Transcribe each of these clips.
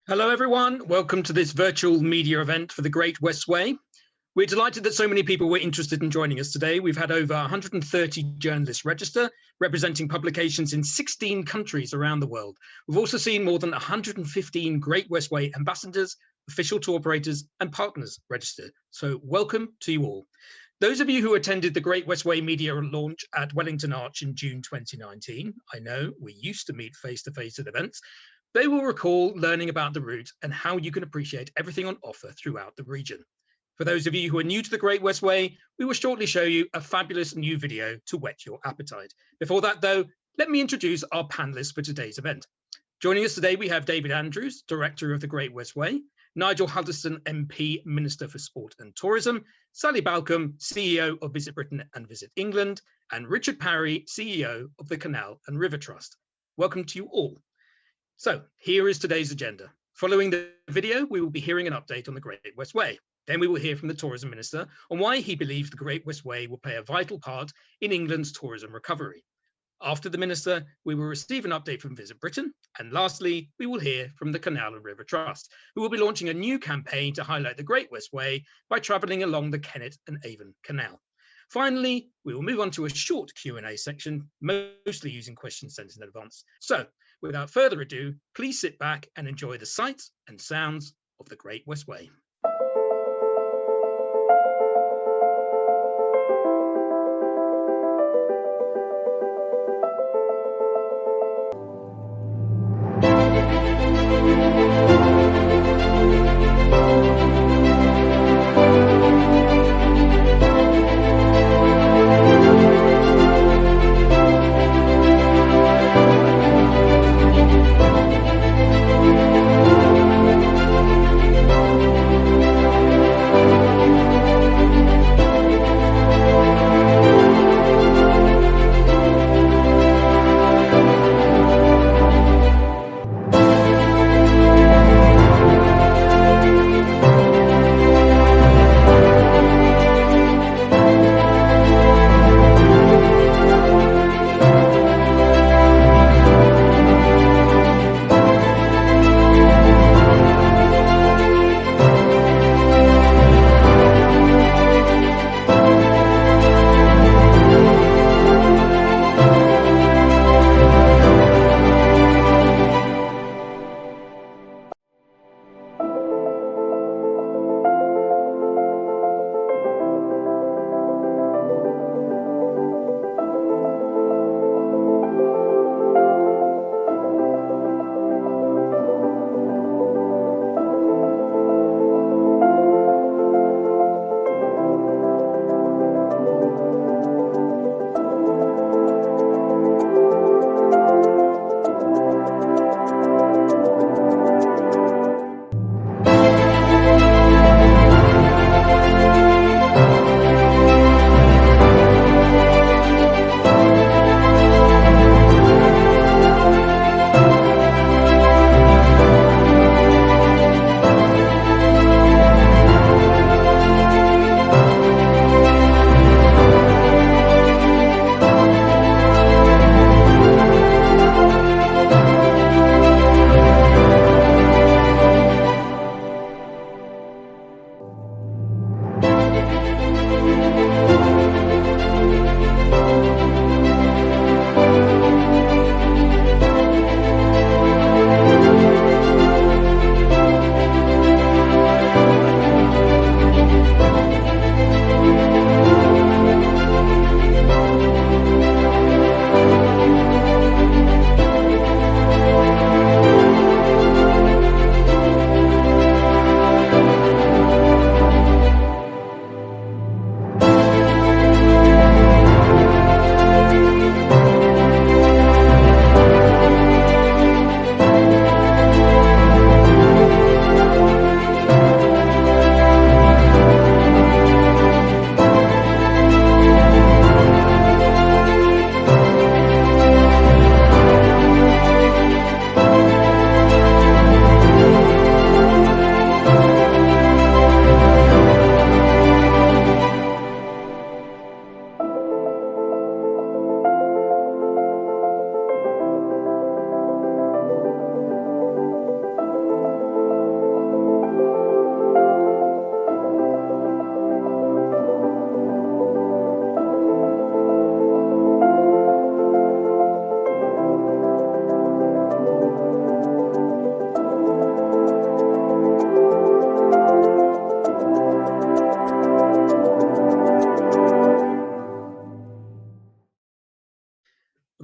Hello, everyone. Welcome to this virtual media event for the Great West Way. We're delighted that so many people were interested in joining us today. We've had over 130 journalists register, representing publications in 16 countries around the world. We've also seen more than 115 Great West Way ambassadors, official tour operators, and partners register. So welcome to you all. Those of you who attended the Great West Way media launch at Wellington Arch in June 2019, I know we used to meet face-to-face at events, they will recall learning about the route and how you can appreciate everything on offer throughout the region. For those of you who are new to the Great West Way, we will shortly show you a fabulous new video to whet your appetite. Before that, though, let me introduce our panelists for today's event. Joining us today, we have David Andrews, Director of the Great West Way, Nigel Huddleston, MP, Minister for Sport and Tourism, Sally Balcombe, CEO of Visit Britain and Visit England, and Richard Parry, CEO of the Canal and River Trust. Welcome to you all. So here is today's agenda. Following the video, we will be hearing an update on the Great West Way. Then we will hear from the Tourism Minister on why he believes the Great West Way will play a vital part in England's tourism recovery. After the Minister, we will receive an update from Visit Britain. And lastly, we will hear from the Canal and River Trust, who will be launching a new campaign to highlight the Great West Way by travelling along the Kennet and Avon Canal. Finally, we will move on to a short Q&A section, mostly using questions sent in advance. So, without further ado, please sit back and enjoy the sights and sounds of the Great West Way.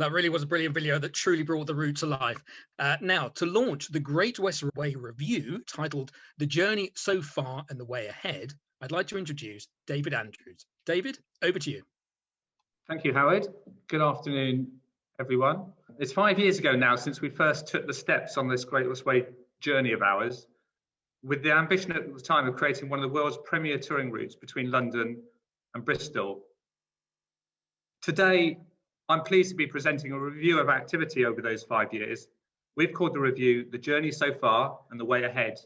that really was a brilliant video that truly brought the route to life. Now, to launch the Great West Way review titled The Journey So Far and the Way Ahead, I'd like to introduce David Andrews. David, over to you. Thank you, Howard. Good afternoon, everyone. It's 5 years ago now since we first took the steps on this Great West Way journey of ours, with the ambition at the time of creating one of the world's premier touring routes between London and Bristol. Today, I'm pleased to be presenting a review of activity over those 5 years. We've called the review The Journey So Far and the Way Ahead,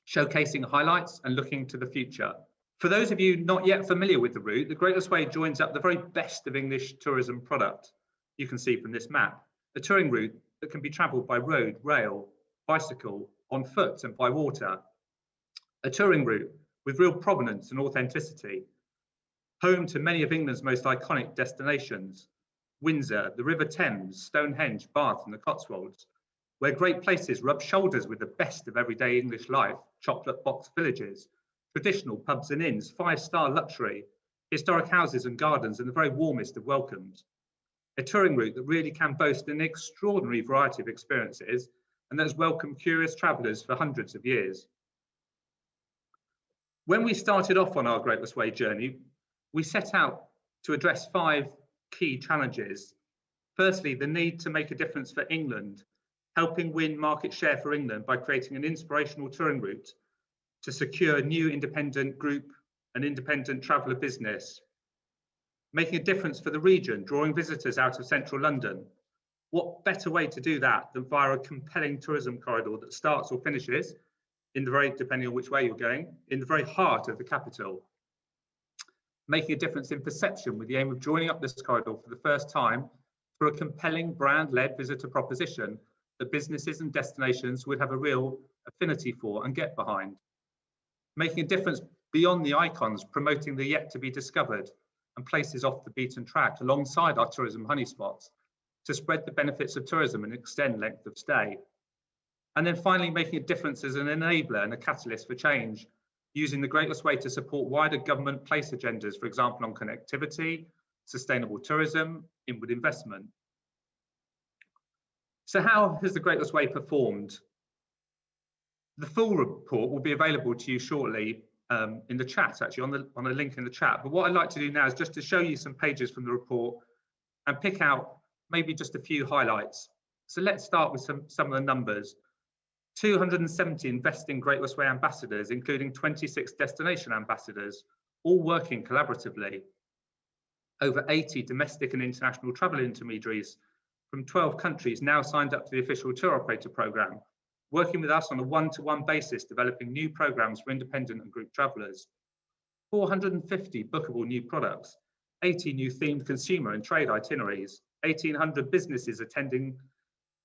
showcasing highlights and looking to the future. For those of you not yet familiar with the route, the Great West Way joins up the very best of English tourism product. You can see from this map, a touring route that can be travelled by road, rail, bicycle, on foot and by water. A touring route with real provenance and authenticity, home to many of England's most iconic destinations, Windsor, the River Thames, Stonehenge, Bath and the Cotswolds, where great places rub shoulders with the best of everyday English life, chocolate box villages, traditional pubs and inns, five-star luxury, historic houses and gardens, and the very warmest of welcomes. A touring route that really can boast an extraordinary variety of experiences and that has welcomed curious travellers for hundreds of years. When we started off on our Great West Way journey, we set out to address 5 key challenges. Firstly, the need to make a difference for England, helping win market share for England by creating an inspirational touring route to secure new independent group and independent traveller business, making a difference for the region, drawing visitors out of central London. What better way to do that than via a compelling tourism corridor that starts or finishes, depending on which way you're going, in the very heart of the capital. Making a difference in perception with the aim of joining up this corridor for the first time through a compelling brand-led visitor proposition that businesses and destinations would have a real affinity for and get behind. Making a difference beyond the icons, promoting the yet to be discovered and places off the beaten track alongside our tourism honey spots to spread the benefits of tourism and extend length of stay. And then finally, making a difference as an enabler and a catalyst for change, using the Great West Way to support wider government place agendas, for example, on connectivity, sustainable tourism, inward investment. So how has the Great West Way performed? The full report will be available to you shortly in the chat, actually, on a link in the chat. But what I'd like to do now is just to show you some pages from the report and pick out maybe just a few highlights. So let's start with some of the numbers. 270 investing Great West Way ambassadors, including 26 destination ambassadors, all working collaboratively. Over 80 domestic and international travel intermediaries from 12 countries now signed up to the official tour operator programme, working with us on a one-to-one basis, developing new programmes for independent and group travellers. 450 bookable new products, 80 new themed consumer and trade itineraries, 1,800 businesses attending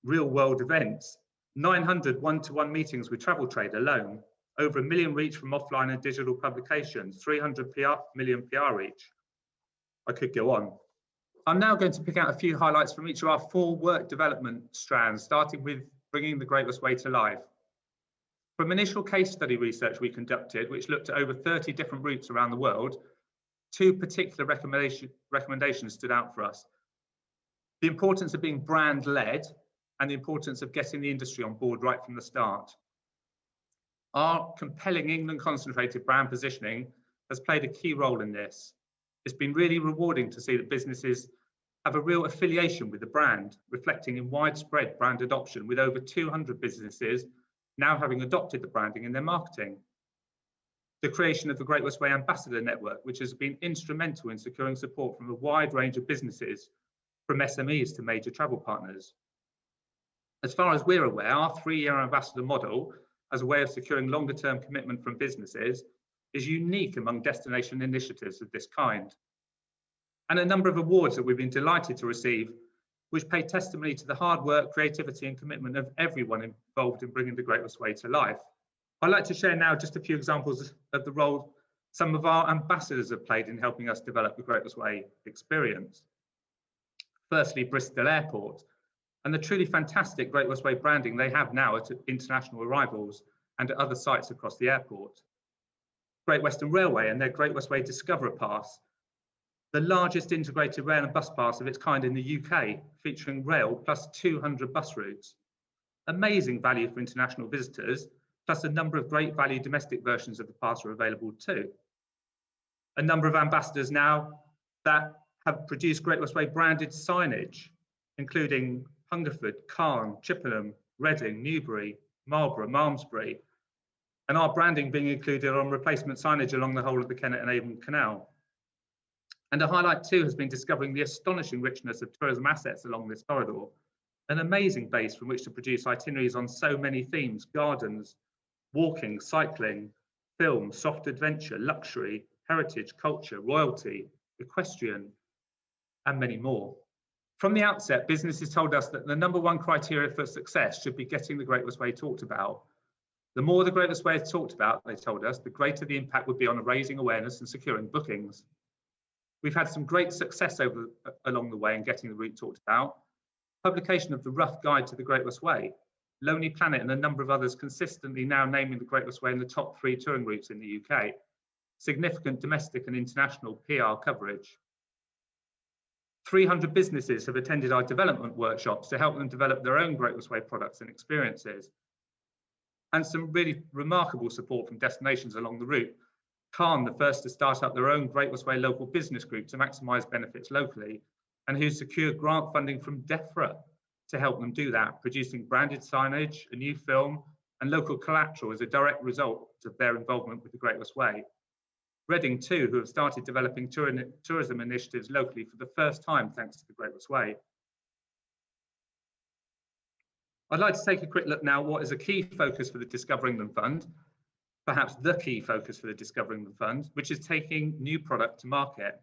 real-world events, 900 one-to-one meetings with travel trade alone, over 1 million reach from offline and digital publications, 300 million PR reach. I could go on. I'm now going to pick out a few highlights from each of our 4 work development strands, starting with bringing the Great West Way to life. From initial case study research we conducted, which looked at over 30 different routes around the world, 2 particular recommendations stood out for us. The importance of being brand-led and the importance of getting the industry on board right from the start. Our compelling England-concentrated brand positioning has played a key role in this. It's been really rewarding to see that businesses have a real affiliation with the brand, reflecting in widespread brand adoption, with over 200 businesses now having adopted the branding in their marketing. The creation of the Great West Way Ambassador Network, which has been instrumental in securing support from a wide range of businesses, from SMEs to major travel partners. As far as we're aware, our 3-year ambassador model, as a way of securing longer-term commitment from businesses, is unique among destination initiatives of this kind. And a number of awards that we've been delighted to receive, which pay testimony to the hard work, creativity and commitment of everyone involved in bringing the Great West Way to life. I'd like to share now just a few examples of the role some of our ambassadors have played in helping us develop the Great West Way experience. Firstly, Bristol Airport, and the truly fantastic Great West Way branding they have now at international arrivals and at other sites across the airport. Great Western Railway and their Great West Way Discoverer Pass, the largest integrated rail and bus pass of its kind in the UK, featuring rail plus 200 bus routes. Amazing value for international visitors, plus a number of great value domestic versions of the pass are available too. A number of ambassadors now that have produced Great West Way branded signage, including Hungerford, Calne, Chippenham, Reading, Newbury, Marlborough, Malmesbury, and our branding being included on replacement signage along the whole of the Kennet and Avon Canal. And a highlight too has been discovering the astonishing richness of tourism assets along this corridor, an amazing base from which to produce itineraries on so many themes: gardens, walking, cycling, film, soft adventure, luxury, heritage, culture, royalty, equestrian, and many more. From the outset, businesses told us that the #1 criteria for success should be getting the Great West Way talked about. The more the Great West Way is talked about, they told us, the greater the impact would be on raising awareness and securing bookings. We've had some great success along the way in getting the route talked about. Publication of the Rough Guide to the Great West Way, Lonely Planet and a number of others consistently now naming the Great West Way in the top 3 touring routes in the UK. Significant domestic and international PR coverage. 300 businesses have attended our development workshops to help them develop their own Great West Way products and experiences. And some really remarkable support from destinations along the route. Calne, the first to start up their own Great West Way local business group to maximise benefits locally, and who secured grant funding from DEFRA to help them do that, producing branded signage, a new film, and local collateral as a direct result of their involvement with the Great West Way. Reading too, who have started developing tourism initiatives locally for the first time thanks to the Great West Way. I'd like to take a quick look now at what is a key focus for the Discovering Them Fund, perhaps the key focus for the Discovering Them Fund, which is taking new product to market.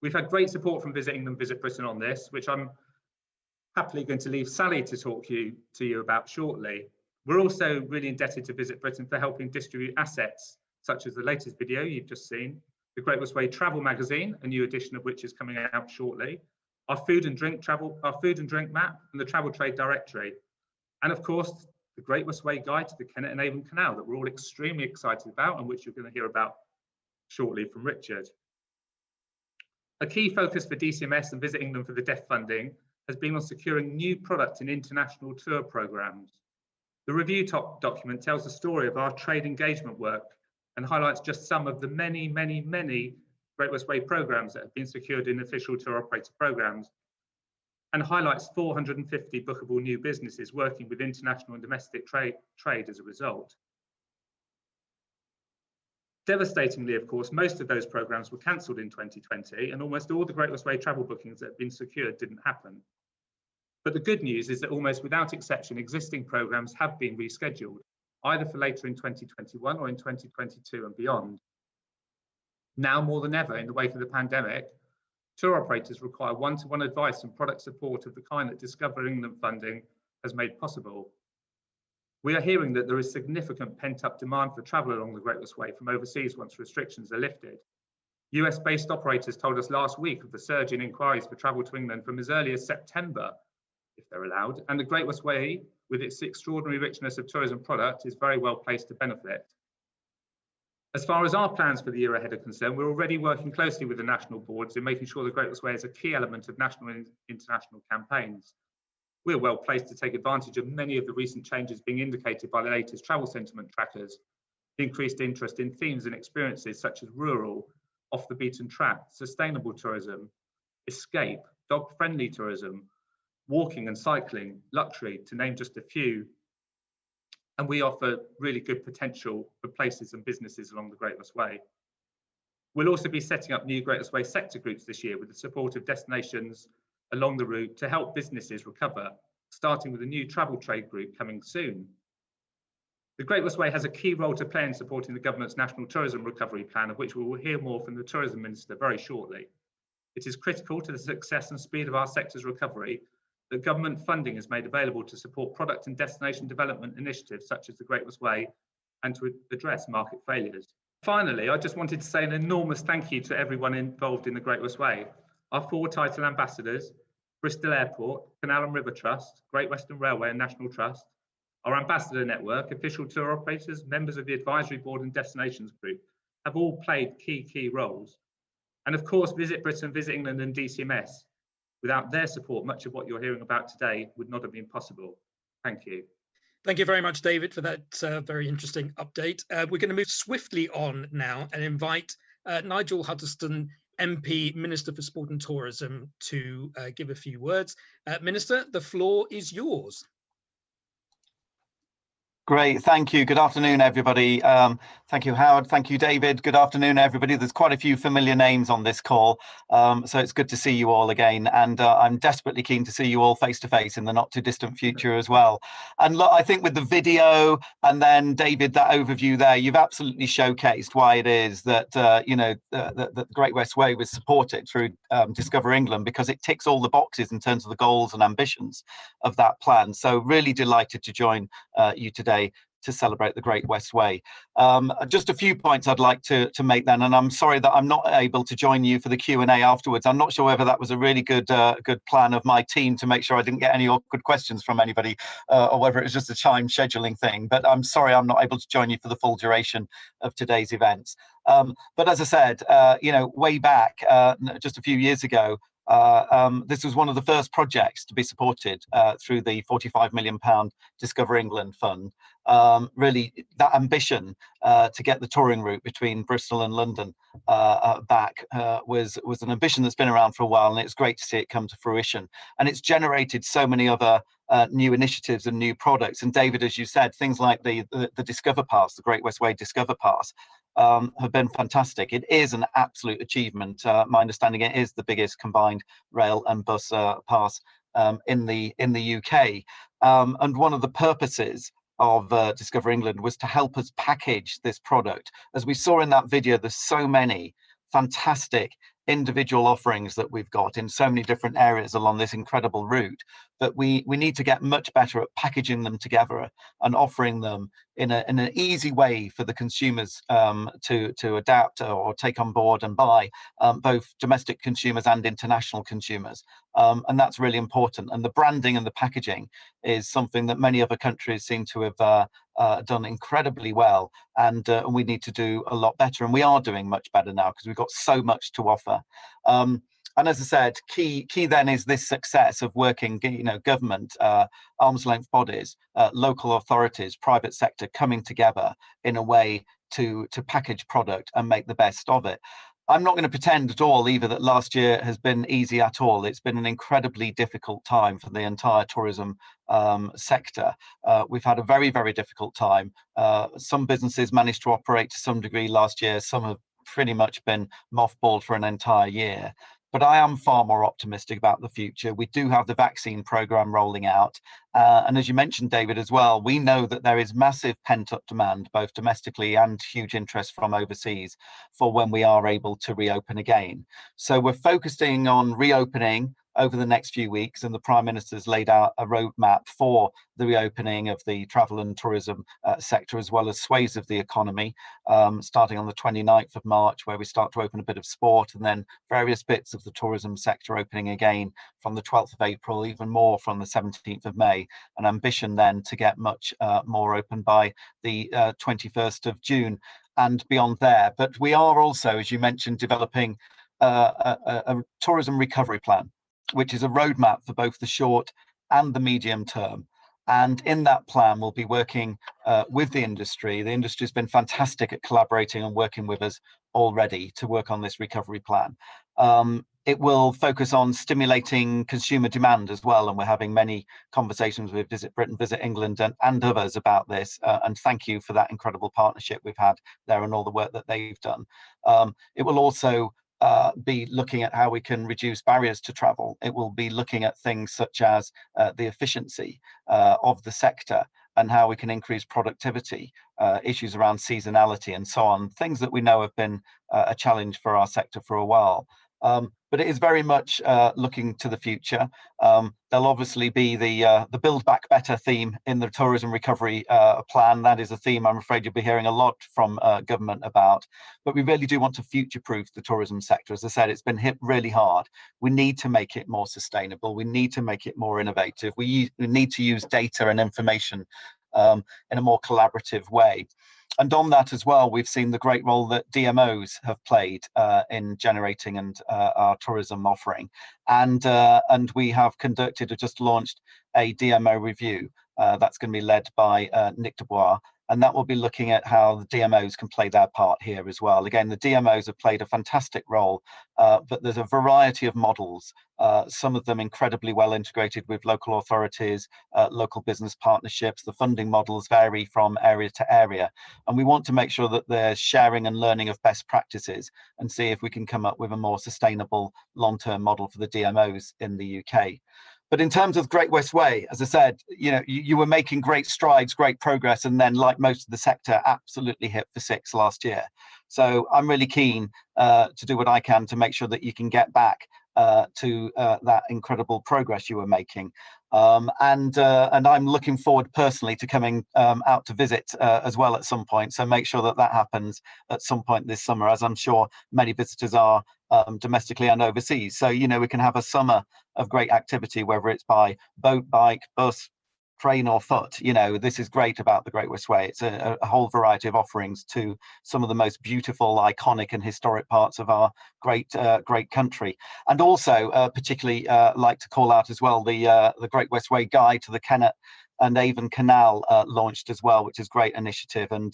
We've had great support from Visiting Them Visit Britain on this, which I'm happily going to leave Sally to talk to you about shortly. We're also really indebted to Visit Britain for helping distribute assets, such as the latest video you've just seen, the Great West Way Travel Magazine, a new edition of which is coming out shortly, our food and drink map, and the Travel Trade Directory. And of course, the Great West Way Guide to the Kennet and Avon Canal that we're all extremely excited about and which you're going to hear about shortly from Richard. A key focus for DCMS and Visiting Them for the DEF funding has been on securing new product in international tour programmes. The review document tells the story of our trade engagement work and highlights just some of the many Great West Way programmes that have been secured in official tour operator programmes, and highlights 450 bookable new businesses working with international and domestic trade as a result. Devastatingly, of course, most of those programmes were cancelled in 2020, and almost all the Great West Way travel bookings that had been secured didn't happen. But the good news is that almost without exception, existing programmes have been rescheduled, either for later in 2021 or in 2022 and beyond. Now more than ever, in the wake of the pandemic, tour operators require one-to-one advice and product support of the kind that Discovering Them funding has made possible. We are hearing that there is significant pent-up demand for travel along the Great West Way from overseas once restrictions are lifted. US-based operators told us last week of the surge in inquiries for travel to England from as early as September, if they're allowed, and the Great West Way, with its extraordinary richness of tourism product, is very well placed to benefit. As far as our plans for the year ahead are concerned, we're already working closely with the national boards in making sure the Great West Way is a key element of national and international campaigns. We're well placed to take advantage of many of the recent changes being indicated by the latest travel sentiment trackers, the increased interest in themes and experiences such as rural, off the beaten track, sustainable tourism, escape, dog-friendly tourism, walking and cycling, luxury, to name just a few. And we offer really good potential for places and businesses along the Great West Way. We'll also be setting up new Great West Way sector groups this year with the support of destinations along the route to help businesses recover, starting with a new travel trade group coming soon. The Great West Way has a key role to play in supporting the government's National Tourism Recovery Plan, of which we will hear more from the Tourism Minister very shortly. It is critical to the success and speed of our sector's recovery that government funding is made available to support product and destination development initiatives such as the Great West Way and to address market failures. Finally, I just wanted to say an enormous thank you to everyone involved in the Great West Way. Our 4 title ambassadors, Bristol Airport, Canal and River Trust, Great Western Railway and National Trust, our ambassador network, official tour operators, members of the advisory board and destinations group have all played key roles. And of course, Visit Britain, Visit England and DCMS Without their support, much of what you're hearing about today would not have been possible. Thank you. Thank you very much, David, for that very interesting update. We're going to move swiftly on now and invite Nigel Huddleston, MP, Minister for Sport and Tourism, to give a few words. Minister, the floor is yours. Great, thank you. Good afternoon, everybody. Thank you, Howard. Thank you, David. Good afternoon, everybody. There's quite a few familiar names on this call, so it's good to see you all again. And I'm desperately keen to see you all face to face in the not too distant future as well. And look, I think with the video and then David, that overview there, you've absolutely showcased why it is that you know, the Great West Way was supported through Discover England, because it ticks all the boxes in terms of the goals and ambitions of that plan. So really delighted to join you today to celebrate the Great West Way. Just a few points I'd like to make then, and I'm sorry that I'm not able to join you for the Q&A afterwards. I'm not sure whether that was a really good plan of my team to make sure I didn't get any awkward questions from anybody, or whether it was just a time scheduling thing, but I'm sorry I'm not able to join you for the full duration of today's events. But as I said, you know, way back, just a few years ago, this was one of the first projects to be supported through the £45 million Discover England Fund. Really, that ambition to get the touring route between Bristol and London back was an ambition that's been around for a while, and it's great to see it come to fruition. And it's generated so many other new initiatives and new products. And David, as you said, things like the Discover Pass, the Great West Way Discover Pass, have been fantastic. It is an absolute achievement. My understanding, it is the biggest combined rail and bus pass in the UK. And one of the purposes of Discover England was to help us package this product. As we saw in that video, there's so many fantastic individual offerings that we've got in so many different areas along this incredible route, but we need to get much better at packaging them together and offering them in an easy way for the consumers to adapt or take on board and buy, both domestic consumers and international consumers. And that's really important. And the branding and the packaging is something that many other countries seem to have done incredibly well, and we need to do a lot better, and we are doing much better now because we've got so much to offer. And as I said, key then is this success of working, you know, government, arm's length bodies, local authorities, private sector coming together in a way to package product and make the best of it. I'm not going to pretend at all either that last year has been easy at all. It's been an incredibly difficult time for the entire tourism sector. We've had a very, very difficult time. Some businesses managed to operate to some degree last year. Some have pretty much been mothballed for an entire year. But I am far more optimistic about the future. We do have the vaccine program rolling out. And as you mentioned, David, as well, we know that there is massive pent-up demand, both domestically and huge interest from overseas, for when we are able to reopen again. So we're focusing on reopening over the next few weeks, and the Prime Minister's laid out a roadmap for the reopening of the travel and tourism sector, as well as swathes of the economy, starting on the 29th of March, where we start to open a bit of sport, and then various bits of the tourism sector opening again from the 12th of April, even more from the 17th of May, an ambition then to get much more open by the 21st of June and beyond there. But we are also, as you mentioned, developing a tourism recovery plan, which is a roadmap for both the short and the medium term. And in that plan, we'll be working with the industry. The industry has been fantastic at collaborating and working with us already to work on this recovery plan. It will focus on stimulating consumer demand as well, and we're having many conversations with Visit Britain, Visit England and others about this, and thank you for that incredible partnership we've had there and all the work that they've done. It will also be looking at how we can reduce barriers to travel. It will be looking at things such as the efficiency of the sector and how we can increase productivity, issues around seasonality and so on, things that we know have been a challenge for our sector for a while. But it is very much looking to the future. There'll obviously be the Build Back Better theme in the tourism recovery plan. That is a theme I'm afraid you'll be hearing a lot from government about. But we really do want to future-proof the tourism sector. As I said, it's been hit really hard. We need to make it more sustainable. We need to make it more innovative. We need to use data and information in a more collaborative way. And on that as well, we've seen the great role that DMOs have played in generating and our tourism offering. And we have conducted or just launched a DMO review that's going to be led by Nick Dubois. And that will be looking at how the DMOs can play their part here as well. Again, the DMOs have played a fantastic role, but there's a variety of models, some of them incredibly well integrated with local authorities, local business partnerships. The funding models vary from area to area. And we want to make sure that there's sharing and learning of best practices and see if we can come up with a more sustainable long-term model for the DMOs in the UK. But in terms of Great West Way, as I said, you were making great strides, great progress, and then, like most of the sector, absolutely hit for 6 last year. So I'm really keen to do what I can to make sure that you can get back to that incredible progress you were making. And I'm looking forward personally to coming out to visit as well at some point. So make sure that that happens at some point this summer, as I'm sure many visitors are domestically and overseas. So, we can have a summer of great activity, whether it's by boat, bike, bus, train or foot. This is great about the Great West Way. It's a whole variety of offerings to some of the most beautiful, iconic and historic parts of our great country. And also particularly like to call out as well the Great West Way Guide to the Kennet and Avon Canal launched as well, which is a great initiative. And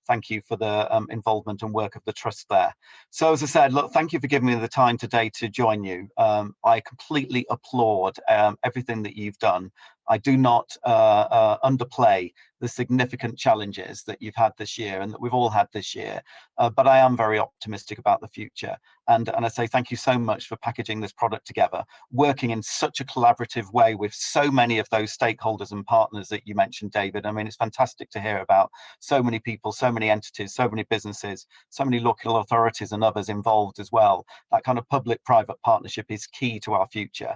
thank you for the involvement and work of the Trust there. So as I said, look, thank you for giving me the time today to join you. I completely applaud everything that you've done. I do not underplay the significant challenges that you've had this year and that we've all had this year, but I am very optimistic about the future. And I say thank you so much for packaging this product together, working in such a collaborative way with so many of those stakeholders and partners that you mentioned, David. I mean, it's fantastic to hear about so many people, so many entities, so many businesses, so many local authorities and others involved as well. That kind of public-private partnership is key to our future.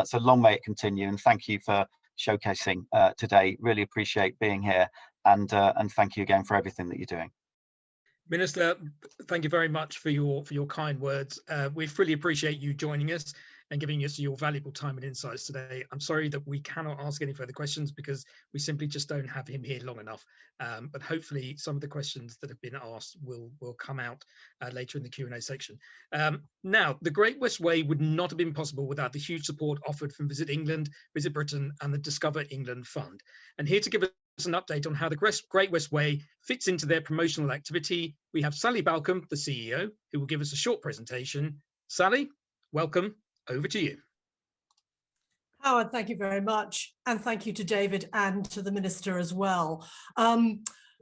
So long may it continue, and thank you for showcasing today. Really appreciate being here, and thank you again for everything that you're doing. Minister, thank you very much for your kind words. We fully appreciate you joining us and giving us your valuable time and insights today. I'm sorry that we cannot ask any further questions because we simply just don't have him here long enough. But hopefully some of the questions that have been asked will come out later in the Q&A section. Now, the Great West Way would not have been possible without the huge support offered from Visit England, Visit Britain and the Discover England Fund. And here to give us an update on how the Great West Way fits into their promotional activity, we have Sally Balcombe, the CEO, who will give us a short presentation. Sally, welcome. Over to you. Howard, thank you very much. And thank you to David and to the Minister as well.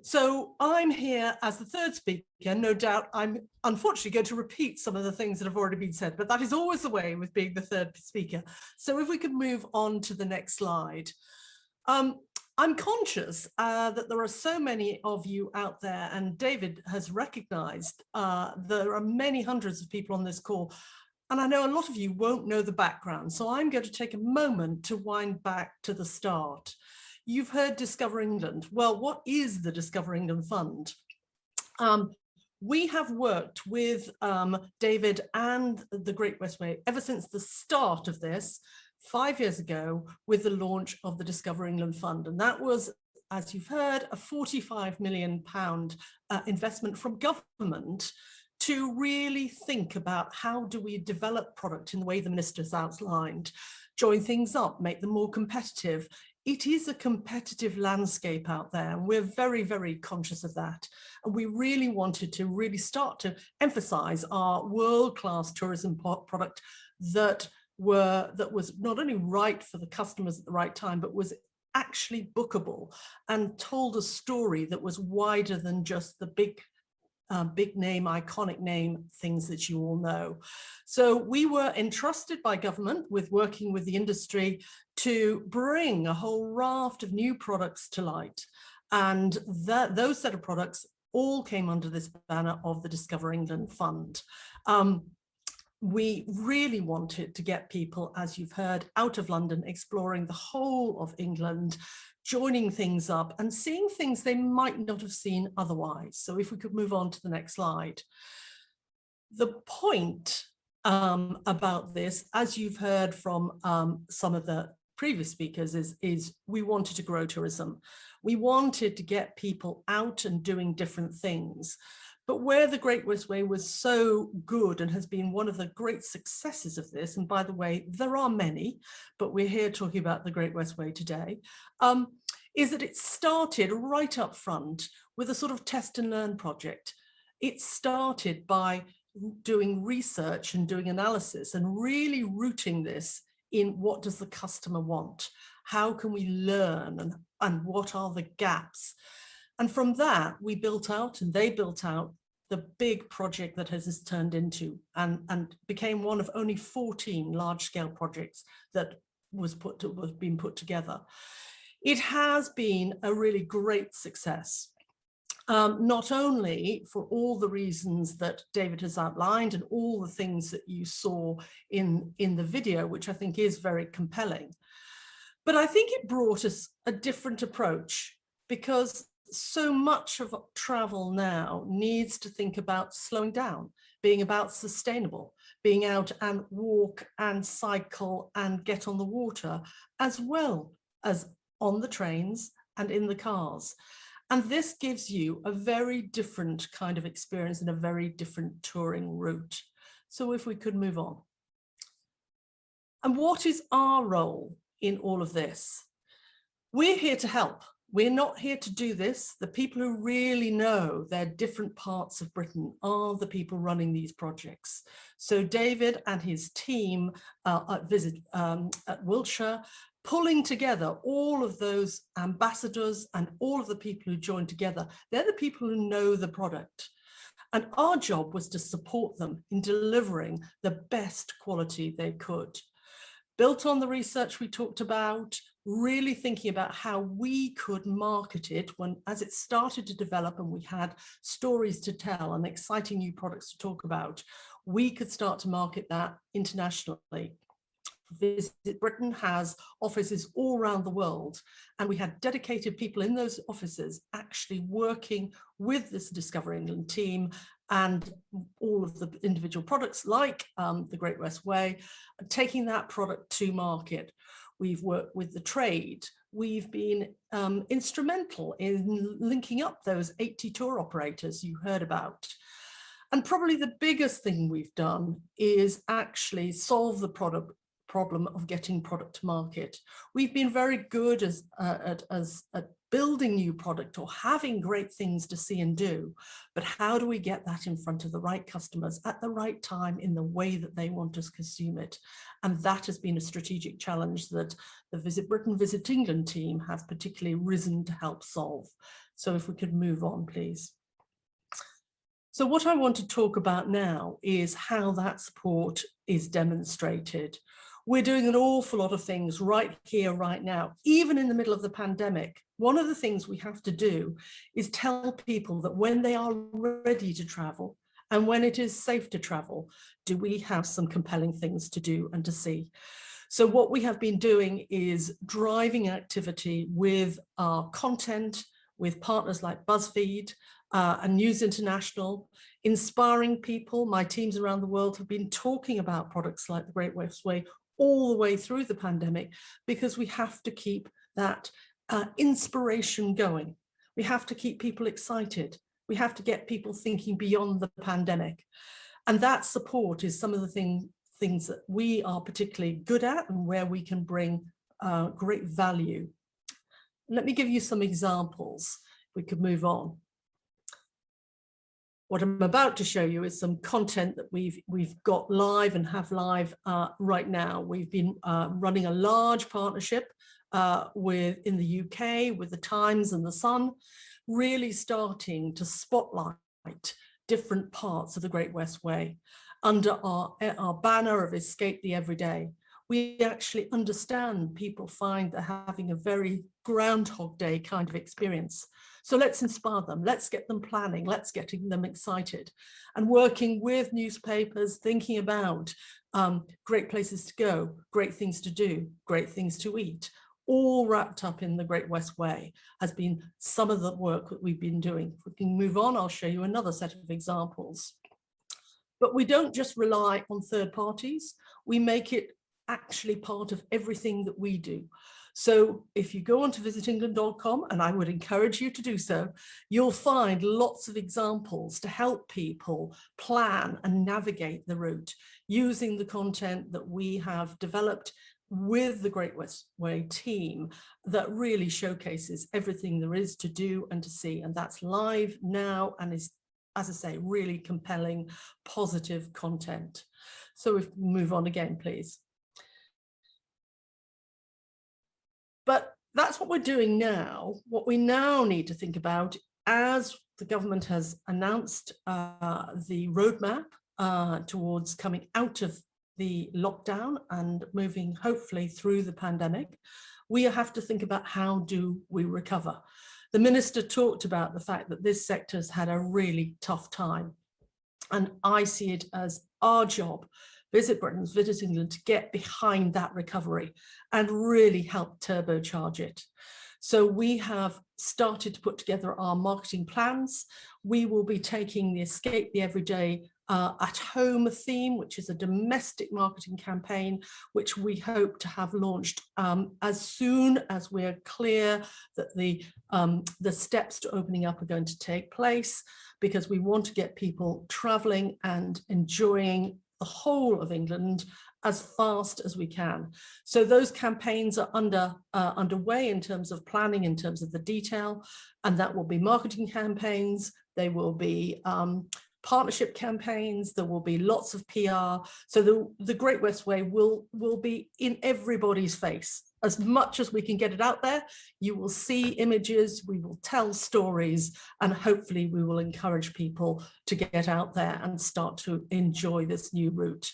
So I'm here as the third speaker. No doubt I'm unfortunately going to repeat some of the things that have already been said, but that is always the way with being the third speaker. So if we could move on to the next slide. I'm conscious that there are so many of you out there, and David has recognized there are many hundreds of people on this call. And I know a lot of you won't know the background, so I'm going to take a moment to wind back to the start. You've heard Discover England. Well, what is the Discover England Fund? We have worked with David and the Great West Way ever since the start of this 5 years ago with the launch of the Discover England Fund. And that was, as you've heard, a £45 million investment from government to really think about how do we develop product in the way the Minister's outlined, join things up, make them more competitive. It is a competitive landscape out there, and we're very, very conscious of that. And we really wanted to really start to emphasize our world-class tourism product that was not only right for the customers at the right time, but was actually bookable and told a story that was wider than just the big name, iconic name, things that you all know. So we were entrusted by government with working with the industry to bring a whole raft of new products to light. And those set of products all came under this banner of the Discover England Fund. We really wanted to get people, as you've heard, out of London, exploring the whole of England, joining things up and seeing things they might not have seen otherwise. So if we could move on to the next slide. The point about this, as you've heard from some of the previous speakers is we wanted to grow tourism. We wanted to get people out and doing different things. But where the Great West Way was so good and has been one of the great successes of this, and by the way, there are many, but we're here talking about the Great West Way today, is that it started right up front with a sort of test and learn project. It started by doing research and doing analysis and really rooting this in what does the customer want? How can we learn and what are the gaps? And from that, we built out and they built out the big project that has this turned into and became one of only 14 large-scale projects that was being put together. It has been a really great success, not only for all the reasons that David has outlined and all the things that you saw in the video, which I think is very compelling, but I think it brought us a different approach, because so much of travel now needs to think about slowing down, being about sustainable, being out and walk and cycle and get on the water, as well as on the trains and in the cars. And this gives you a very different kind of experience and a very different touring route. So if we could move on. And what is our role in all of this? We're here to help. We're not here to do this. The people who really know their different parts of Britain are the people running these projects. So David and his team at Wiltshire, pulling together all of those ambassadors and all of the people who join together. They're the people who know the product. And our job was to support them in delivering the best quality they could. Built on the research we talked about, really thinking about how we could market it as it started to develop and we had stories to tell and exciting new products to talk about, we could start to market that internationally. Visit Britain has offices all around the world, and we had dedicated people in those offices actually working with this Discover England team and all of the individual products like the Great West Way, taking that product to market. We've worked with the trade. We've been instrumental in linking up those 80 tour operators you heard about. And probably the biggest thing we've done is actually solve the problem of getting product to market. We've been very good at building new product or having great things to see and do, but how do we get that in front of the right customers at the right time in the way that they want to consume it? And that has been a strategic challenge that the Visit Britain, Visit England team has particularly risen to help solve. So if we could move on, please. So what I want to talk about now is how that support is demonstrated. We're doing an awful lot of things right here, right now, even in the middle of the pandemic. One of the things we have to do is tell people that when they are ready to travel and when it is safe to travel, do we have some compelling things to do and to see. So what we have been doing is driving activity with our content, with partners like BuzzFeed and News International, inspiring people. My teams around the world have been talking about products like the Great West Way all the way through the pandemic, because we have to keep that inspiration going. We have to keep people excited. We have to get people thinking beyond the pandemic. And that support is some of the things that we are particularly good at and where we can bring great value. Let me give you some examples. We could move on. What I'm about to show you is some content that we've got live and have live right now. We've been running a large partnership in the UK with the Times and the Sun, really starting to spotlight different parts of the Great West Way under our banner of Escape the Everyday. We actually understand people find they're having a very Groundhog Day kind of experience. So let's inspire them, let's get them planning, let's get them excited and working with newspapers, thinking about great places to go, great things to do, great things to eat, all wrapped up in the Great West Way has been some of the work that we've been doing. If we can move on, I'll show you another set of examples. But we don't just rely on third parties, we make it actually part of everything that we do. So if you go onto visitengland.com, and I would encourage you to do so, you'll find lots of examples to help people plan and navigate the route using the content that we have developed with the Great West Way team that really showcases everything there is to do and to see. And that's live now and is, as I say, really compelling, positive content. So if we move on again, please. But that's what we're doing now. What we now need to think about, as the government has announced the roadmap towards coming out of the lockdown and moving hopefully through the pandemic, we have to think about how do we recover. The minister talked about the fact that this sector's had a really tough time. And I see it as our job, Visit Britain's, Visit England, to get behind that recovery and really help turbocharge it. So we have started to put together our marketing plans. We will be taking the Escape the Everyday at Home theme, which is a domestic marketing campaign, which we hope to have launched as soon as we're clear that the steps to opening up are going to take place, because we want to get people traveling and enjoying the whole of England as fast as we can. So those campaigns are underway in terms of planning, in terms of the detail, and that will be marketing campaigns. They will be partnership campaigns. There will be lots of PR. So the Great West Way will be in everybody's face. As much as we can get it out there, you will see images, we will tell stories, and hopefully we will encourage people to get out there and start to enjoy this new route.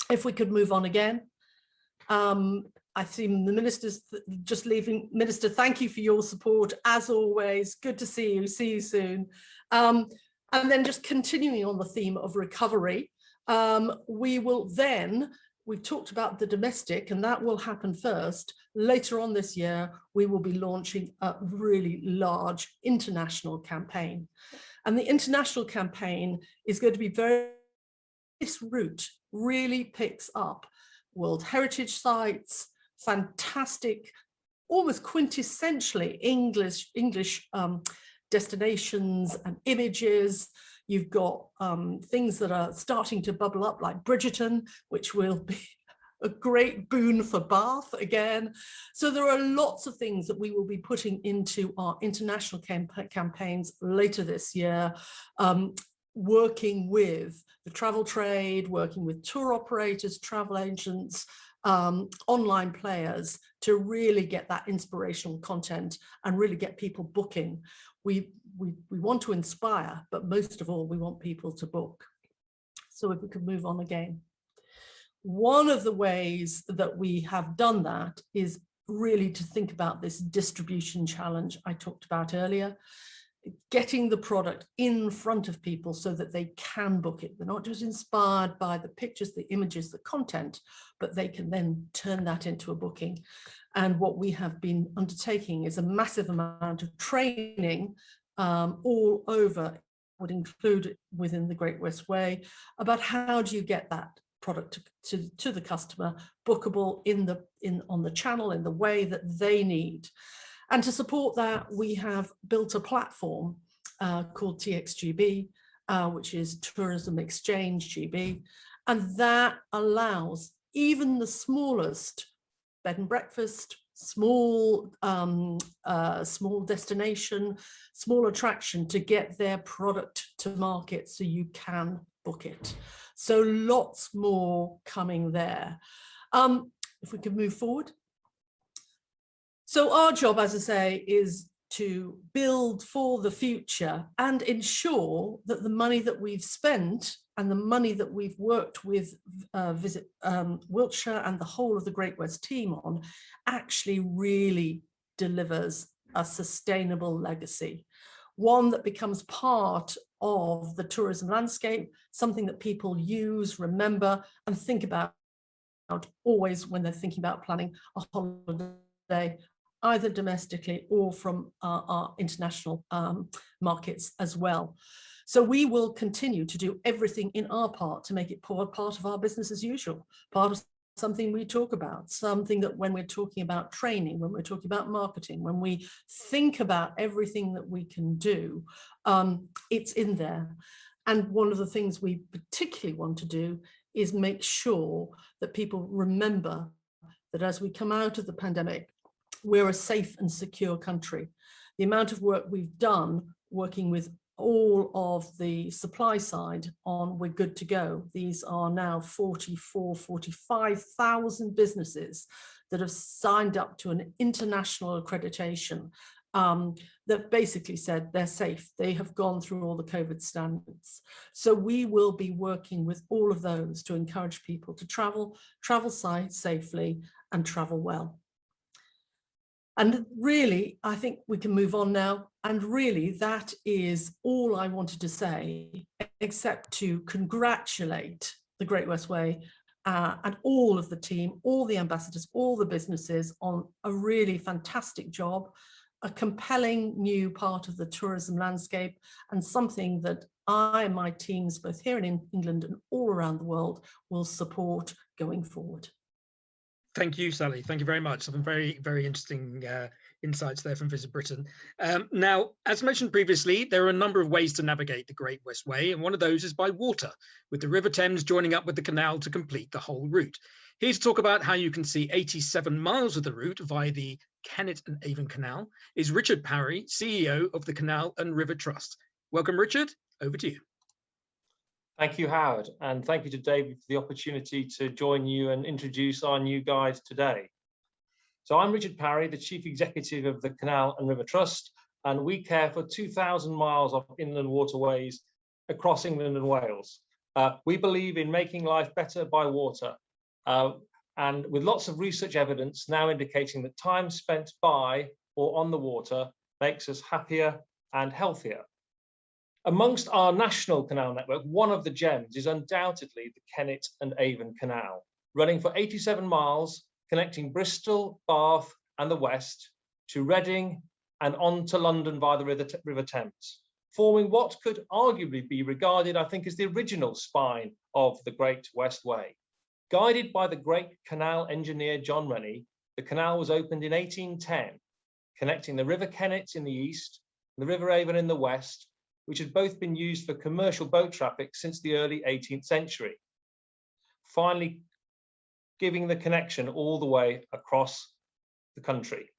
If we could move on again. I see the minister's just leaving. Minister, thank you for your support as always. Good to see you. See you soon. And then just continuing on the theme of recovery, we will then, we've talked about the domestic, and that will happen first. Later on this year, we will be launching a really large international campaign. And the international campaign is going to be this route really picks up World Heritage sites, fantastic, almost quintessentially English destinations and images. You've got things that are starting to bubble up like Bridgerton, which will be a great boon for Bath again. So there are lots of things that we will be putting into our international campaigns later this year, working with the travel trade, working with tour operators, travel agents, online players to really get that inspirational content and really get people booking. We want to inspire, but most of all, we want people to book. So if we could move on again. One of the ways that we have done that is really to think about this distribution challenge I talked about earlier, getting the product in front of people so that they can book it. They're not just inspired by the pictures, the images, the content, but they can then turn that into a booking. And what we have been undertaking is a massive amount of training all over, would include within the Great West Way, about how do you get that product to the customer, bookable on the channel in the way that they need. And to support that, we have built a platform called TXGB, which is Tourism Exchange GB, and that allows even the smallest bed and breakfast, small destination, small attraction to get their product to market so you can book it. So lots more coming there. If we could move forward. So our job, as I say, is to build for the future and ensure that the money that we've spent and the money that we've worked with Visit Wiltshire and the whole of the Great West team on actually really delivers a sustainable legacy, one that becomes part of the tourism landscape, something that people use, remember, and think about always when they're thinking about planning a holiday, either domestically or from our international markets as well. So we will continue to do everything in our part to make it part of our business as usual, part of something we talk about, something that when we're talking about training, when we're talking about marketing, when we think about everything that we can do, it's in there. And one of the things we particularly want to do is make sure that people remember that as we come out of the pandemic, we're a safe and secure country. The amount of work we've done working with all of the supply side on We're Good to Go. These are now 45,000 businesses that have signed up to an international accreditation that basically said they're safe. They have gone through all the COVID standards. So we will be working with all of those to encourage people to travel safely and travel well. And really, I think we can move on now. And really, that is all I wanted to say, except to congratulate the Great West Way and all of the team, all the ambassadors, all the businesses on a really fantastic job, a compelling new part of the tourism landscape, and something that I and my teams, both here in England and all around the world, will support going forward. Thank you, Sally. Thank you very much. Some very, very interesting insights there from Visit Britain. Now, as mentioned previously, there are a number of ways to navigate the Great West Way, and one of those is by water, with the River Thames joining up with the canal to complete the whole route. Here to talk about how you can see 87 miles of the route via the Kennet and Avon Canal is Richard Parry, CEO of the Canal and River Trust. Welcome, Richard. Over to you. Thank you, Howard, and thank you to David for the opportunity to join you and introduce our new guide today. So I'm Richard Parry, the Chief Executive of the Canal and River Trust, and we care for 2,000 miles of inland waterways across England and Wales. We believe in making life better by water, and with lots of research evidence now indicating that time spent by or on the water makes us happier and healthier. Amongst our national canal network, one of the gems is undoubtedly the Kennet and Avon Canal, running for 87 miles, connecting Bristol, Bath and the West to Reading and on to London via the River Thames, forming what could arguably be regarded, I think, as the original spine of the Great West Way. Guided by the great canal engineer John Rennie, the canal was opened in 1810, connecting the River Kennet in the east and the River Avon in the west, which had both been used for commercial boat traffic since the early 18th century, finally giving the connection all the way across the country.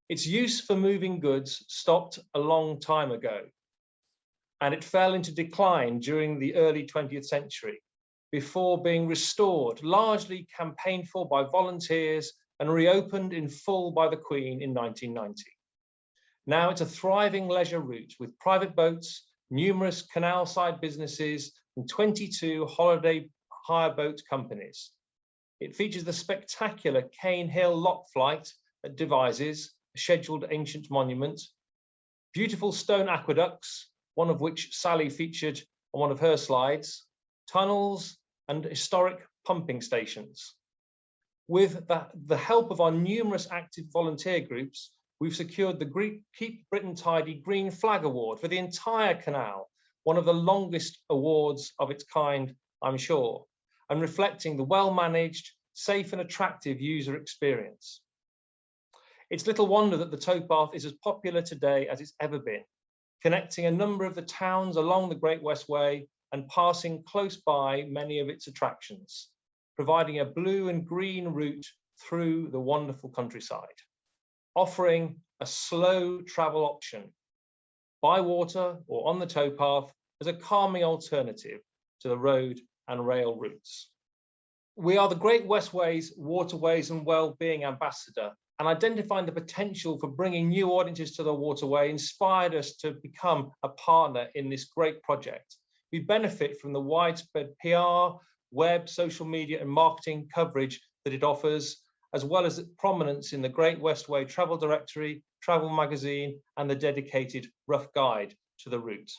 Its use for moving goods stopped a long time ago, and it fell into decline during the early 20th century before being restored, largely campaigned for by volunteers and reopened in full by the Queen in 1990. Now it's a thriving leisure route with private boats, numerous canal-side businesses, and 22 holiday hire boat companies. It features the spectacular Cane Hill Lock Flight at Devizes, a scheduled ancient monument, beautiful stone aqueducts, one of which Sally featured on one of her slides, tunnels, and historic pumping stations. With the help of our numerous active volunteer groups, we've secured the Keep Britain Tidy Green Flag Award for the entire canal, one of the longest awards of its kind, I'm sure, and reflecting the well-managed, safe and attractive user experience. It's little wonder that the towpath is as popular today as it's ever been, connecting a number of the towns along the Great West Way and passing close by many of its attractions, providing a blue and green route through the wonderful countryside, offering a slow travel option by water or on the towpath as a calming alternative to the road and rail routes. We are the Great West Way's Waterways and Wellbeing Ambassador, and identifying the potential for bringing new audiences to the waterway inspired us to become a partner in this great project. We benefit from the widespread PR, web, social media and marketing coverage that it offers, as well as prominence in the Great West Way Travel Directory, Travel Magazine, and the dedicated rough guide to the route.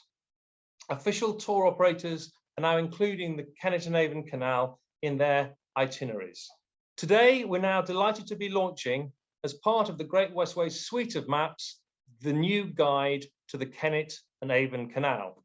Official tour operators are now including the Kennet and Avon Canal in their itineraries. Today, we're now delighted to be launching, as part of the Great West Way suite of maps, the new guide to the Kennet and Avon Canal.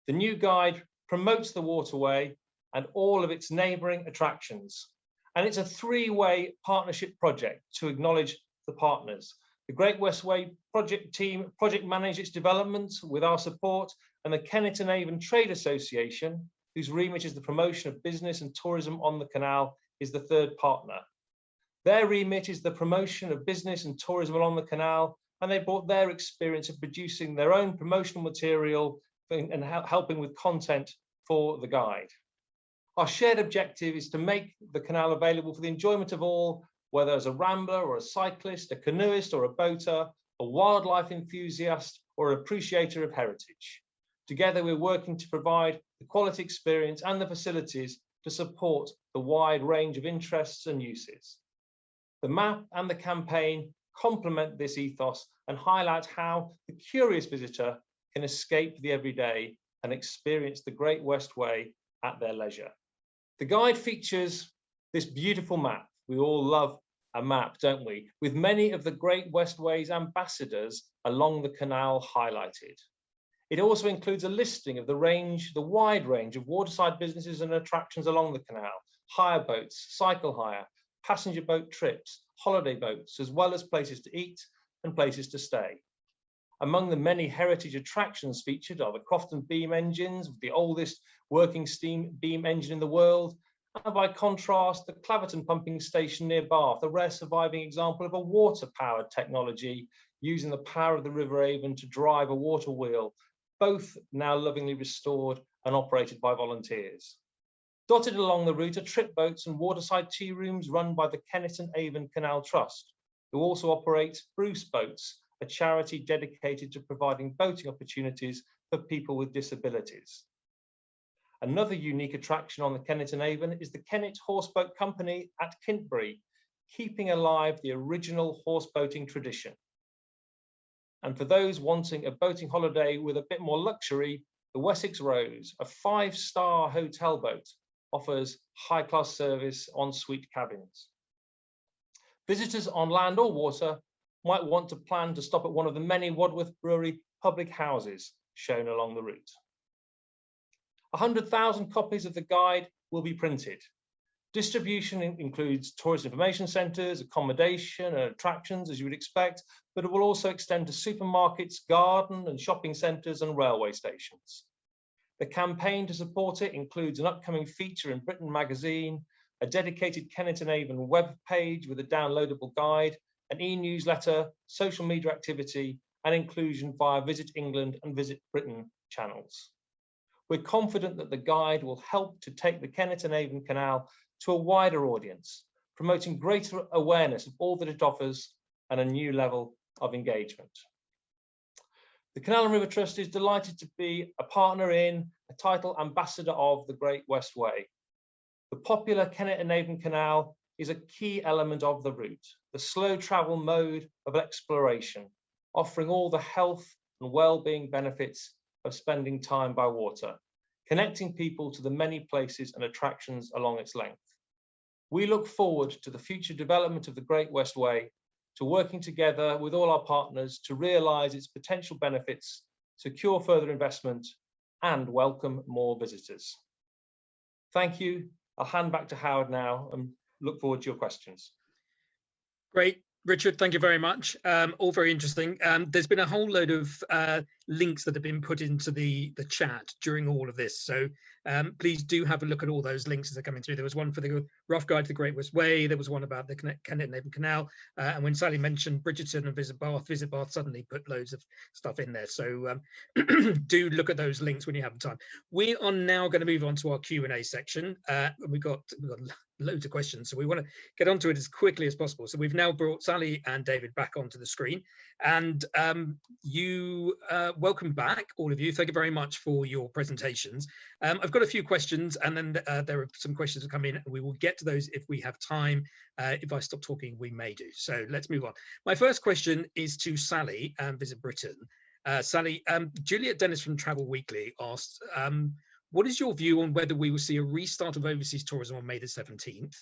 The new guide promotes the waterway and all of its neighbouring attractions. And it's a three-way partnership project to acknowledge the partners. The Great West Way project team project manage its development with our support, and the Kennet and Avon Trade Association, whose remit is the promotion of business and tourism on the canal, is the third partner. Their remit is the promotion of business and tourism along the canal, and they brought their experience of producing their own promotional material and helping with content for the guide. Our shared objective is to make the canal available for the enjoyment of all, whether as a rambler or a cyclist, a canoeist or a boater, a wildlife enthusiast or an appreciator of heritage. Together, we're working to provide the quality experience and the facilities to support the wide range of interests and uses. The map and the campaign complement this ethos and highlight how the curious visitor can escape the everyday and experience the Great West Way at their leisure. The guide features this beautiful map. We all love a map, don't we? With many of the Great West Way's ambassadors along the canal highlighted. It also includes a listing of the wide range of waterside businesses and attractions along the canal, hire boats, cycle hire, passenger boat trips, holiday boats, as well as places to eat and places to stay. Among the many heritage attractions featured are the Crofton beam engines, the oldest working steam beam engine in the world, and by contrast, the Claverton pumping station near Bath, a rare surviving example of a water-powered technology using the power of the River Avon to drive a water wheel, both now lovingly restored and operated by volunteers. Dotted along the route are trip boats and waterside tea rooms run by the Kennet and Avon Canal Trust, who also operate Bruce Boats, a charity dedicated to providing boating opportunities for people with disabilities. Another unique attraction on the Kennet and Avon is the Kennet Horseboat Company at Kintbury, keeping alive the original horseboating tradition. And for those wanting a boating holiday with a bit more luxury, the Wessex Rose, a 5-star hotel boat, offers high-class service en suite cabins. Visitors on land or water might want to plan to stop at one of the many Wadworth Brewery public houses shown along the route. 100,000 copies of the guide will be printed. Distribution includes tourist information centres, accommodation and attractions, as you would expect, but it will also extend to supermarkets, garden and shopping centres and railway stations. The campaign to support it includes an upcoming feature in Britain magazine, a dedicated Kennet and Avon web page with a downloadable guide, an e-newsletter, social media activity, and inclusion via Visit England and Visit Britain channels. We're confident that the guide will help to take the Kennet and Avon Canal to a wider audience, promoting greater awareness of all that it offers and a new level of engagement. The Canal and River Trust is delighted to be a partner in, a title ambassador of the Great West Way. The popular Kennet and Avon Canal is a key element of the route, the slow travel mode of exploration, offering all the health and well-being benefits of spending time by water, connecting people to the many places and attractions along its length. We look forward to the future development of the Great West Way, to working together with all our partners to realise its potential benefits, secure further investment, and welcome more visitors. Thank you. I'll hand back to Howard now and look forward to your questions. Great. Richard, thank you very much. All very interesting. There's been a whole load of links that have been put into the chat during all of this. So please do have a look at all those links as they're coming through. There was one for the Rough Guide to the Great West Way. There was one about the Kennet and Avon Canal. And when Sally mentioned Bridgerton and Visit Bath suddenly put loads of stuff in there. So do look at those links when you have the time. We are now going to move on to our Q&A section. We've got loads of questions, so we want to get onto it as quickly as possible. So we've now brought Sally and David back onto the screen, and welcome back, all of you. Thank you very much for your presentations. I've got a few questions, and then there are some questions that come in, and we will get to those if we have time. If I stop talking, we may do. So let's move on. My first question is to Sally and Visit Britain. Sally, Juliet Dennis from Travel Weekly asked, what is your view on whether we will see a restart of overseas tourism on May the 17th?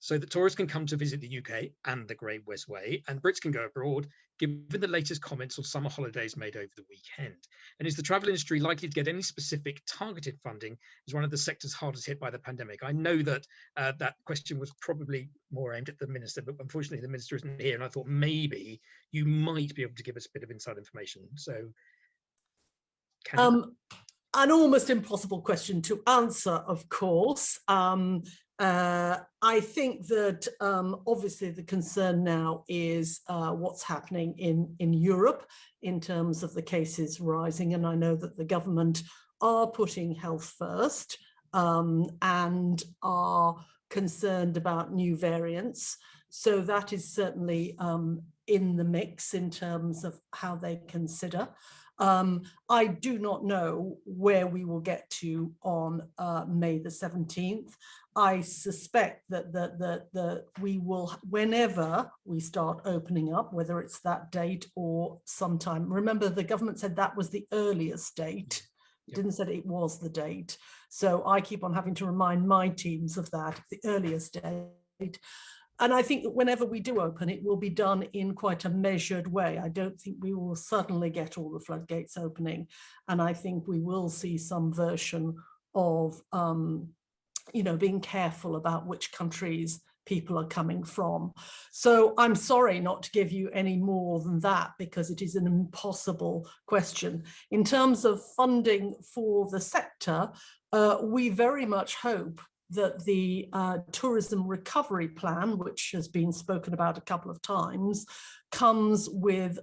so that tourists can come to visit the UK and the Great West Way, and Brits can go abroad, given the latest comments on summer holidays made over the weekend? And is the travel industry likely to get any specific targeted funding as one of the sectors hardest hit by the pandemic? I know that that question was probably more aimed at the Minister, but unfortunately the Minister isn't here, and I thought maybe you might be able to give us a bit of inside information. So can you? An almost impossible question to answer, of course. I think that obviously the concern now is what's happening in Europe in terms of the cases rising. And I know that the government are putting health first and are concerned about new variants. So that is certainly in the mix in terms of how they consider. I do not know where we will get to on May the 17th. I suspect that we will, whenever we start opening up, whether it's that date or sometime. Remember, the government said that was the earliest date. It didn't say it was the date. So I keep on having to remind my teams of that, the earliest date. And I think that whenever we do open, it will be done in quite a measured way. I don't think we will suddenly get all the floodgates opening. And I think we will see some version of, being careful about which countries people are coming from. So I'm sorry not to give you any more than that, because it is an impossible question. In terms of funding for the sector, we very much hope that the tourism recovery plan, which has been spoken about a couple of times, comes with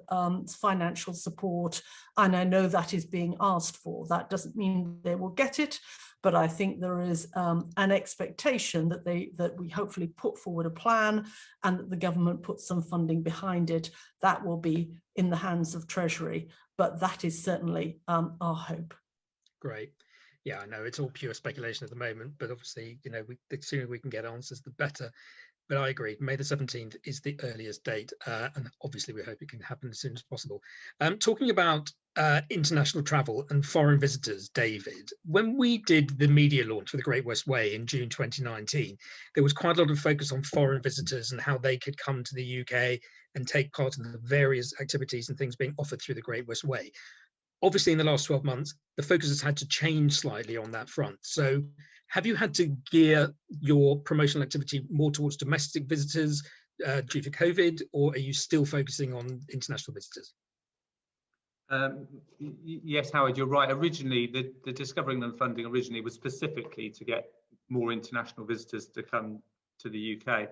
financial support. And I know that is being asked for. That doesn't mean they will get it, but I think there is an expectation that we hopefully put forward a plan and that the government puts some funding behind it. That will be in the hands of Treasury, but that is certainly our hope. Great. Yeah, I know it's all pure speculation at the moment, but obviously, the sooner we can get answers, the better. But I agree, May the 17th is the earliest date, and obviously we hope it can happen as soon as possible. Talking about international travel and foreign visitors, David, when we did the media launch for the Great West Way in June 2019, there was quite a lot of focus on foreign visitors and how they could come to the UK and take part in the various activities and things being offered through the Great West Way. Obviously, in the last 12 months, the focus has had to change slightly on that front. So have you had to gear your promotional activity more towards domestic visitors due to COVID, or are you still focusing on international visitors? Yes, Howard, you're right. Originally, the Discovering Them funding originally was specifically to get more international visitors to come to the UK.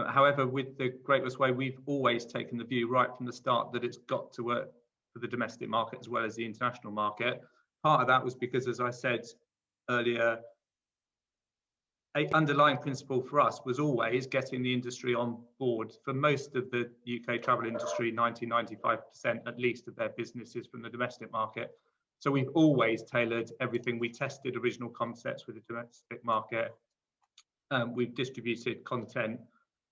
However, with the Great West Way, we've always taken the view right from the start that it's got to work for the domestic market as well as the international market. Part of that was because, as I said earlier, an underlying principle for us was always getting the industry on board. For most of the UK travel industry, 90–95% at least of their businesses from the domestic market. So we've always tailored everything. We tested original concepts with the domestic market. We've distributed content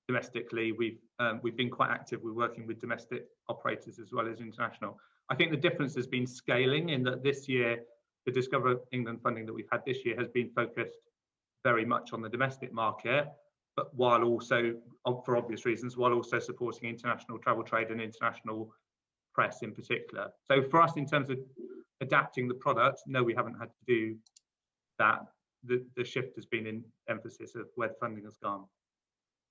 domestically. We've been quite active. We're working with domestic operators as well as international. I think the difference has been scaling, in that this year, the Discover England funding that we've had this year has been focused very much on the domestic market, but while also, for obvious reasons, while also supporting international travel trade and international press in particular. So for us, in terms of adapting the product, no, we haven't had to do that. The shift has been in emphasis of where the funding has gone.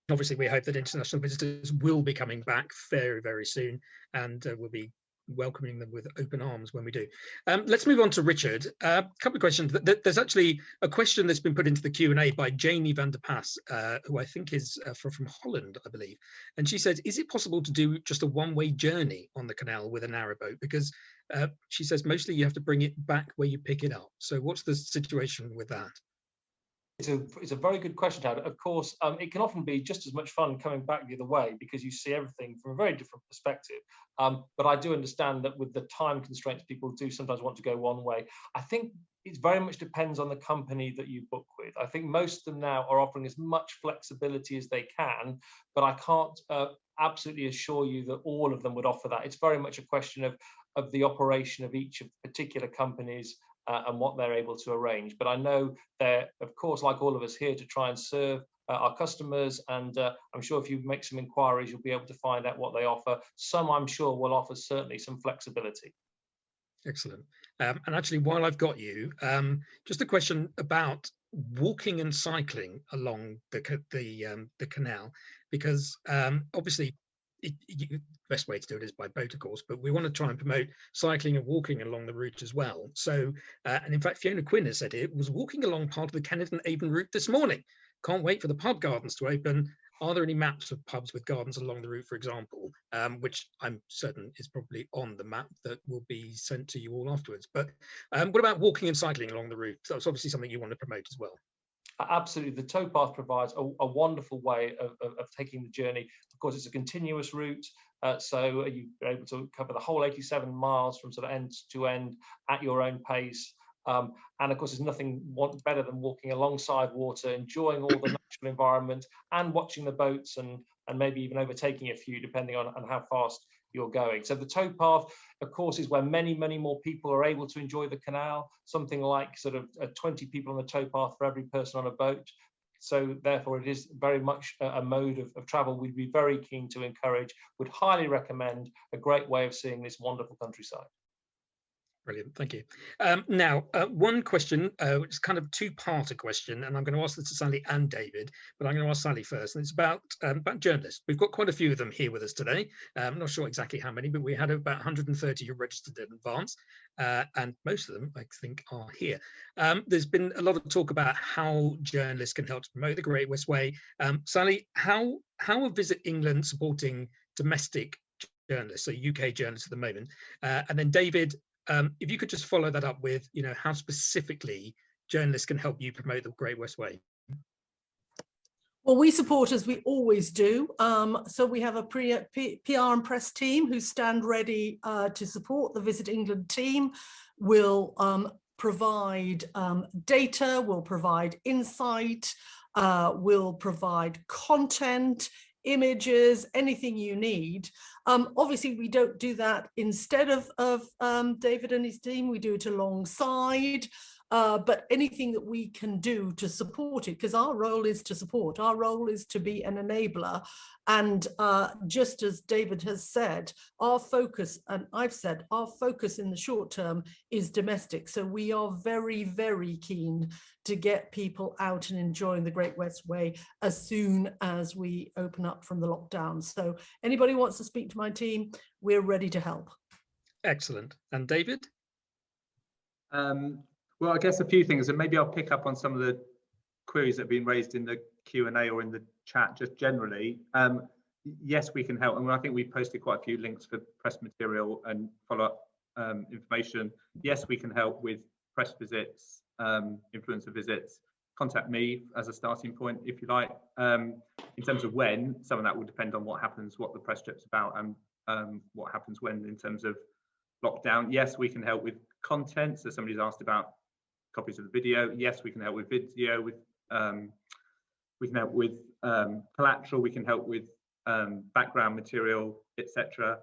Obviously, we hope that international visitors will be coming back very, very soon, and we'll be welcoming them with open arms when we do. Let's move on to Richard. A couple of questions. There's actually a question that's been put into the Q&A by Jamie van der Pas, who I think is from Holland, I believe. And she says, is it possible to do just a one-way journey on the canal with a narrowboat? Because she says mostly you have to bring it back where you pick it up. So what's the situation with that? It's a very good question, Howard. Of course, it can often be just as much fun coming back the other way, because you see everything from a very different perspective. But I do understand that with the time constraints, people do sometimes want to go one way. I think it very much depends on the company that you book with. I think most of them now are offering as much flexibility as they can, but I can't absolutely assure you that all of them would offer that. It's very much a question of the operation of each of the particular companies and what they're able to arrange. But I know they're, of course, like all of us, here to try and serve our customers, and I'm sure if you make some inquiries, you'll be able to find out what they offer. Some, I'm sure, will offer certainly some flexibility. Excellent. And actually, while I've got you, just a question about walking and cycling along the canal, because obviously the best way to do it is by boat, of course, but we want to try and promote cycling and walking along the route as well. So, and in fact, Fiona Quinn has said it was walking along part of the Kennington Avon route this morning. Can't wait for the pub gardens to open. Are there any maps of pubs with gardens along the route, for example, which I'm certain is probably on the map that will be sent to you all afterwards. But what about walking and cycling along the route? That's obviously something you want to promote as well. Absolutely. The towpath provides a wonderful way of taking the journey. Of course, it's a continuous route, so you're able to cover the whole 87 miles from sort of end to end at your own pace. And of course, there's nothing better than walking alongside water, enjoying all the natural environment and watching the boats and maybe even overtaking a few, depending on how fast you're going. So the towpath, of course, is where many more people are able to enjoy the canal, something like sort of 20 people on the towpath for every person on a boat. So therefore, it is very much a mode of travel we'd be very keen to encourage, would highly recommend, a great way of seeing this wonderful countryside. Brilliant, thank you. Now, one question, which is kind of two-parter question, and I'm going to ask this to Sally and David, but I'm going to ask Sally first, and it's about journalists. We've got quite a few of them here with us today. I'm not sure exactly how many, but we had about 130 who registered in advance, and most of them, I think, are here. There's been a lot of talk about how journalists can help to promote the Great West Way. Sally, how are Visit England supporting domestic journalists, so UK journalists at the moment? And then David, if you could just follow that up with, how specifically journalists can help you promote the Great West Way. Well, we support, as we always do. So we have a PR and press team who stand ready to support the Visit England team. We'll provide data, we'll provide insight, we'll provide content, images, anything you need. Obviously, we don't do that instead of David and his team. We do it alongside, but anything that we can do to support it, because our role is to support, our role is to be an enabler. And just as David has said, our focus, and I've said, our focus in the short term is domestic. So we are very keen to get people out and enjoying the Great West Way as soon as we open up from the lockdown. So anybody who wants to speak to my team, we're ready to help. Excellent. And David? Well, I guess a few things, and maybe I'll pick up on some of the queries that have been raised in the Q&A or in the chat just generally. Yes, we can help, and I think we posted quite a few links for press material and follow-up information. Yes, we can help with press visits, influencer visits. Contact me as a starting point, if you like. In terms of when, some of that will depend on what happens, what the press trip's about, and what happens when in terms of lockdown. Yes, we can help with content. So somebody's asked about copies of the video. Yes, we can help with video. We can help with collateral. We can help with background material, etc.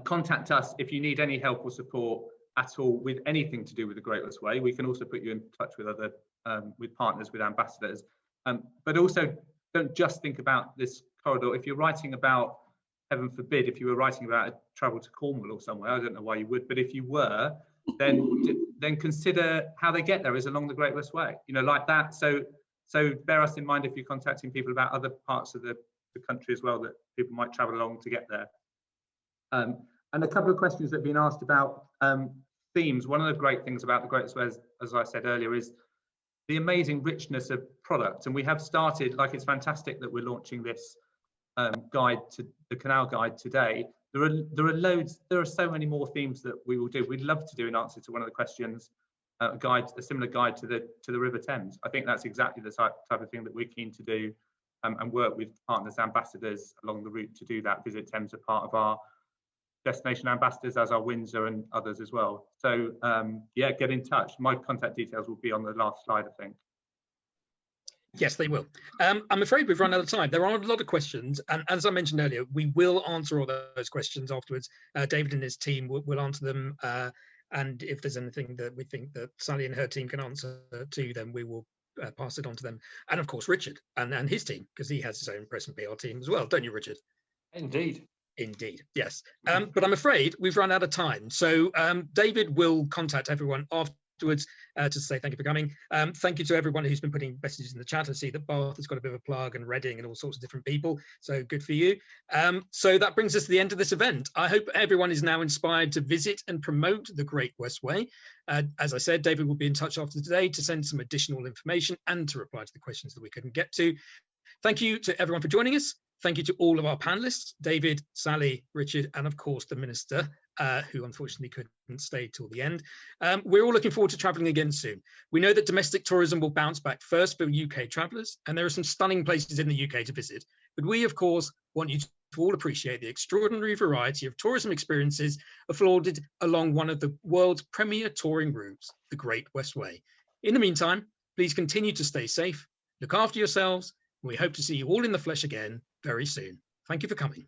Contact us if you need any help or support at all with anything to do with the Great West Way. We can also put you in touch with other with partners, with ambassadors. But also, don't just think about this corridor. If you're writing about, heaven forbid, if you were writing about a travel to Cornwall or somewhere, I don't know why you would, but if you were, then consider how they get there is along the Great West Way, like that. So bear us in mind if you're contacting people about other parts of the country as well that people might travel along to get there. And a couple of questions that have been asked about themes. One of the great things about the Great West Way, as I said earlier, is the amazing richness of product. And we have started, like, it's fantastic that we're launching this guide, to the canal guide today. There are loads, there are so many more themes that we will do. We'd love to do, in answer to one of the questions, a similar guide to the River Thames. I think that's exactly the type of thing that we're keen to do, and work with partners, ambassadors along the route to do that. Visit Thames are part of our destination ambassadors, as are Windsor and others as well. So yeah, get in touch. My contact details will be on the last slide, I think. Yes, they will. I'm afraid we've run out of time. There are a lot of questions, and as I mentioned earlier, we will answer all those questions afterwards. David and his team will answer them, and if there's anything that we think that Sally and her team can answer to, then we will pass it on to them. And of course, Richard and his team, because he has his own press and PR team as well, don't you, Richard? Indeed. Indeed, yes. But I'm afraid we've run out of time. So David will contact everyone afterwards to say thank you for coming. Thank you to everyone who's been putting messages in the chat. I see that Bath has got a bit of a plug, and Reading, and all sorts of different people. So good for you. So that brings us to the end of this event. I hope everyone is now inspired to visit and promote the Great West Way. As I said, David will be in touch after today to send some additional information and to reply to the questions that we couldn't get to. Thank you to everyone for joining us. Thank you to all of our panelists, David, Sally, Richard, and of course the Minister, who unfortunately couldn't stay till the end. We're all looking forward to travelling again soon. We know that domestic tourism will bounce back first for UK travellers, and there are some stunning places in the UK to visit. But we, of course, want you to all appreciate the extraordinary variety of tourism experiences afforded along one of the world's premier touring routes, the Great West Way. In the meantime, please continue to stay safe, look after yourselves. We hope to see you all in the flesh again very soon. Thank you for coming.